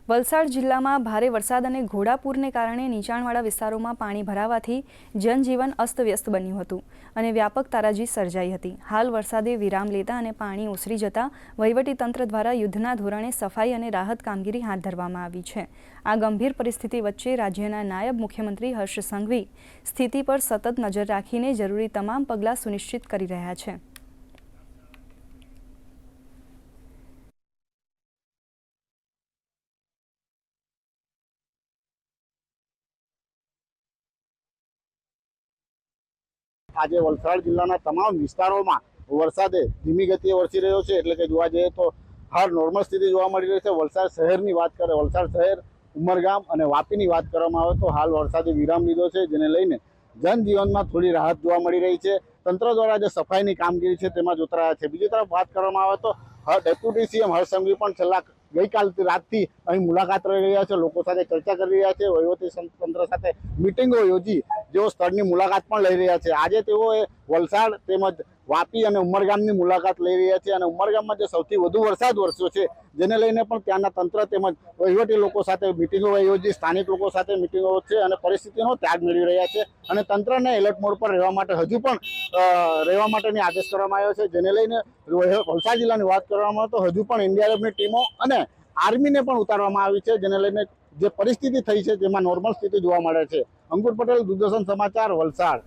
વલસાડ જિલ્લામાં ભારે વરસાદ અને ઘોડાપૂરને કારણે નીચાણવાળા વિસ્તારોમાં પાણી ભરાવાથી જનજીવન અસ્તવ્યસ્ત બન્યું હતું અને વ્યાપક તારાજી સર્જાઈ હતી। હાલ વરસાદે વિરામ લેતા અને પાણી ઓસરી જતા વહીવટીતંત્ર દ્વારા યુદ્ધના ધોરણે સફાઈ અને રાહત કામગીરી હાથ ધરવામાં આવી છે। આ ગંભીર પરિસ્થિતિ વચ્ચે રાજ્યના નાયબ મુખ્યમંત્રી હર્ષ સંઘવી સ્થિતિ પર સતત નજર રાખીને જરૂરી તમામ પગલાં સુનિશ્ચિત કરી રહ્યા છે। આજે વલસાડ જિલ્લાના તમામ વિસ્તારોમાં વરસાદે ધીમી ગતિએ વરસી રહ્યો છે। એટલે કે જોવા જઈએ તો હાલ નોર્મલ સ્થિતિ જોવા મળી રહી છે। વલસાડ શહેરની વાત કરીએ, વલસાડ શહેર, ઉમરગામ અને વાપીની વાત કરવામાં આવે તો હાલ વરસાદે વિરામ લીધો છે, જેને લઈને જનજીવનમાં થોડી રાહત જોવા મળી રહી છે। તંત્ર દ્વારા જે સફાઈની કામગીરી છે તેમાં જોતરાયા છે। બીજી તરફ વાત કરવામાં આવે તો ડેપ્યુટી સીએમ હર્ષ સંઘવી પણ છેલ્લા ગઈકાલ રાતથી અહીં મુલાકાત રહી રહ્યા છે, લોકો સાથે ચર્ચા કરી રહ્યા છે, વહીવટી તંત્ર સાથે મિટિંગો યોજી જેઓ સ્થળની મુલાકાત પણ લઈ રહ્યા છે। આજે તેઓએ વલસાડ તેમજ વાપી અને ઉમરગામની મુલાકાત લઈ રહ્યા છે અને ઉમરગામમાં જે સૌથી વધુ વરસાદ વરસ્યો છે જેને લઈને પણ ત્યાંના તંત્ર તેમજ વહીવટી લોકો સાથે મિટિંગો યોજી સ્થાનિક લોકો સાથે મિટિંગો છે અને પરિસ્થિતિનો ત્યાગ મેળવી રહ્યા છે અને તંત્રને એલર્ટ મોડ પર રહેવા માટે હજુ પણ રહેવા માટેની આદેશ કરવામાં આવ્યો છે। જેને લઈને વલસાડ જિલ્લાની વાત કરવામાં આવે તો હજુ પણ એનડીઆરએફની ટીમો અને આર્મીને પણ ઉતારવામાં આવી છે, જેને લઈને જે પરિસ્થિતિ થઈ છે તેમાં નોર્મલ સ્થિતિ જોવા મળે છે। અંકુર પટેલ, દૂરદર્શન સમાચાર, વલસાડ।